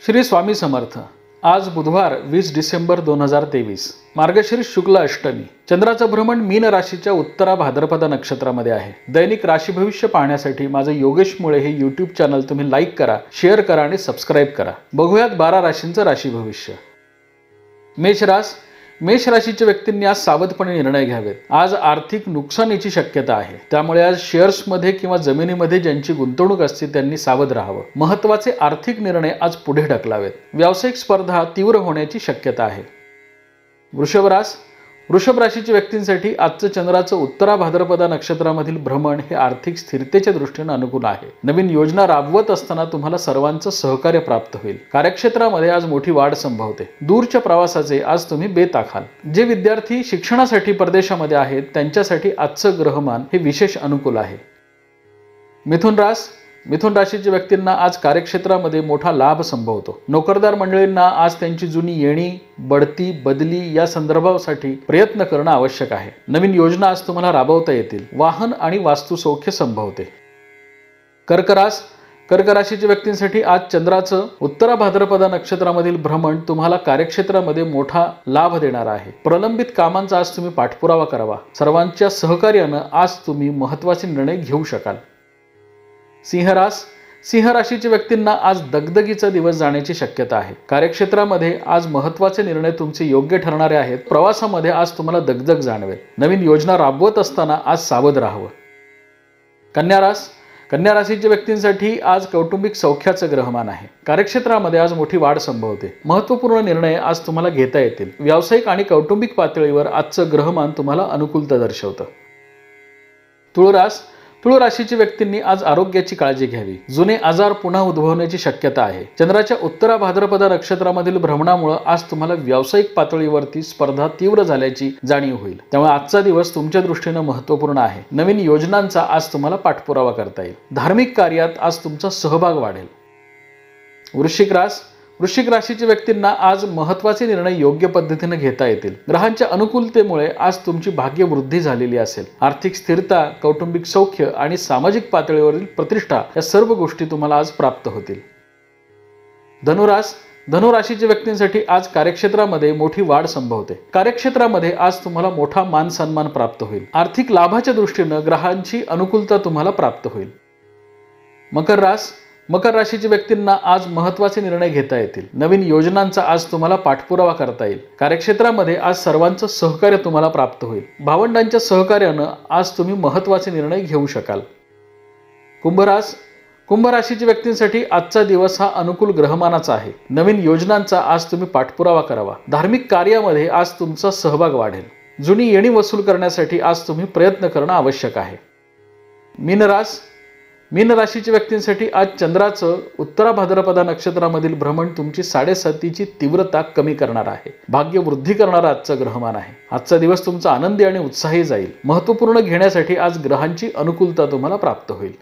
श्री स्वामी समर्थ। आज बुधवार 20 डिसेंबर 2023, मार्गशीर्ष शुक्ल अष्टमी। चंद्राचं भ्रमण मीन राशीच्या उत्तरा भाद्रपद नक्षत्रामध्ये आहे। दैनिक राशी भविष्य पाहण्यासाठी माझं योगेश मुळे हे YouTube चॅनल तुम्ही लाईक करा, शेअर करा आणि सबस्क्राइब करा। बघूयात 12 राशींचं राशी भविष्य। मेष राशीच्या व्यक्तींनी आज सावधपणे निर्णय घ्यावेत। आज आर्थिक नुकसानीची शक्यता आहे, त्यामुळे आज शेअर्समध्ये किंवा जमिनीमध्ये ज्यांची गुंतवणूक असते त्यांनी सावध राहावं। महत्त्वाचे आर्थिक निर्णय आज पुढे ढकलावेत। व्यावसायिक स्पर्धा तीव्र होण्याची शक्यता आहे। वृषभ राशीच्या व्यक्तींसाठी आजचं चंद्राचं उत्तरा भाद्रपद नक्षत्रामधील भ्रमण हे आर्थिक स्थिरतेच्या दृष्टीने अनुकूल आहे। नवीन योजना राबवत असताना तुम्हाला सर्वांचं सहकार्य प्राप्त होईल। कार्यक्षेत्रामध्ये आज मोठी वाढ संभवते। दूरच्या प्रवासाचे आज तुम्ही बेत आखाल। जे विद्यार्थी शिक्षणासाठी परदेशामध्ये आहेत त्यांच्यासाठी आजचं ग्रहमान हे विशेष अनुकूल आहे। मिथुन राशीच्या व्यक्तींना आज कार्यक्षेत्रामध्ये मोठा लाभ संभवतो। नोकरदार मंडळींना आज त्यांची जुनी येणी, बढती, बदली या संदर्भासाठी प्रयत्न करणं आवश्यक आहे। नवीन योजना आज तुम्हाला राबवता येतील। वाहन आणि वास्तू सौख्य संभवते। कर्क राशीच्या व्यक्तींसाठी आज चंद्राचं उत्तरा भाद्रपद नक्षत्रामधील भ्रमण तुम्हाला कार्यक्षेत्रामध्ये मोठा लाभ देणार आहे। प्रलंबित कामांचा आज तुम्ही पाठपुरावा करावा। सर्वांच्या सहकार्यानं आज तुम्ही महत्त्वाचे निर्णय घेऊ शकाल। सिंह राशीच्या व्यक्तींना आज दगदगीचा दिवस जाण्याची शक्यता आहे। कार्यक्षेत्रामध्ये आज महत्त्वाचे निर्णय तुमचे योग्य ठरणारे आहेत। प्रवासामध्ये आज तुम्हाला दगदग जाणवेल। नवीन योजना राबवत असताना आज सावध राहावं। कन्या राशीच्या व्यक्तींसाठी आज कौटुंबिक सौख्याचं ग्रहमान आहे। कार्यक्षेत्रामध्ये आज मोठी वाढ संभवते। महत्त्वपूर्ण निर्णय आज तुम्हाला घेता येतील। व्यावसायिक आणि कौटुंबिक पातळीवर आजचं ग्रहमान तुम्हाला अनुकूलता दर्शवतं। तुळ राशीच्या व्यक्तींनी आज आरोग्याची काळजी घ्यावी। जुने आजार पुन्हा उद्भवण्याची शक्यता आहे। चंद्राच्या उत्तरा भाद्रपद नक्षत्रामधील भ्रमणामुळे आज तुम्हाला व्यावसायिक पातळीवरती स्पर्धा तीव्र झाल्याची जाणीव होईल। त्यामुळे आजचा दिवस तुमच्या दृष्टीने महत्त्वपूर्ण आहे। नवीन योजनांचा आज तुम्हाला पाठपुरावा करता येईल। धार्मिक कार्यात आज तुमचा सहभाग वाढेल। वृश्चिक राशीच्या व्यक्तींना आज महत्त्वाचे निर्णय योग्य पद्धतीने घेता येतील। ग्रहांच्या अनुकूलतेमुळे आज तुमची भाग्यवृद्धी झालेली असेल। आर्थिक स्थिरता, कौटुंबिक सौख्य आणि सामाजिक पातळीवरील प्रतिष्ठा या सर्व गोष्टी तुम्हाला आज प्राप्त होतील। धनुराशीच्या व्यक्तींसाठी आज कार्यक्षेत्रामध्ये मोठी वाढ संभवते। कार्यक्षेत्रामध्ये आज तुम्हाला मोठा मान सन्मान प्राप्त होईल। आर्थिक लाभाच्या दृष्टीने ग्रहांची अनुकूलता तुम्हाला प्राप्त होईल। मकर राशीच्या व्यक्तींना आज महत्त्वाचे निर्णय घेता येतील। नवीन योजनांचा आज तुम्हाला पाठपुरावा करता येईल। कार्यक्षेत्रामध्ये आज सर्वांचं सहकार्य तुम्हाला प्राप्त होईल। भावंडांच्या सहकार्यानं आज तुम्ही महत्त्वाचे निर्णय घेऊ शकाल। कुंभ राशीच्या व्यक्तींसाठी आजचा दिवस हा अनुकूल ग्रहमानाचा आहे। नवीन योजनांचा आज तुम्ही पाठपुरावा करावा। धार्मिक कार्यामध्ये आज तुमचा सहभाग वाढेल। जुनी येणी वसूल करण्यासाठी आज तुम्ही प्रयत्न करणं आवश्यक आहे। मीन राशीच्या व्यक्तींसाठी आज चंद्राचं उत्तरा भाद्रपद नक्षत्रामधील भ्रमण तुमची साडेसातीची तीव्रता कमी करणार आहे। भाग्यवृद्धी करणारा आजचा ग्रहमान आहे। आजचा दिवस तुमचा आनंदी आणि उत्साही जाईल। महत्त्वपूर्ण घेण्यासाठी आज ग्रहांची अनुकूलता तुम्हाला प्राप्त होईल।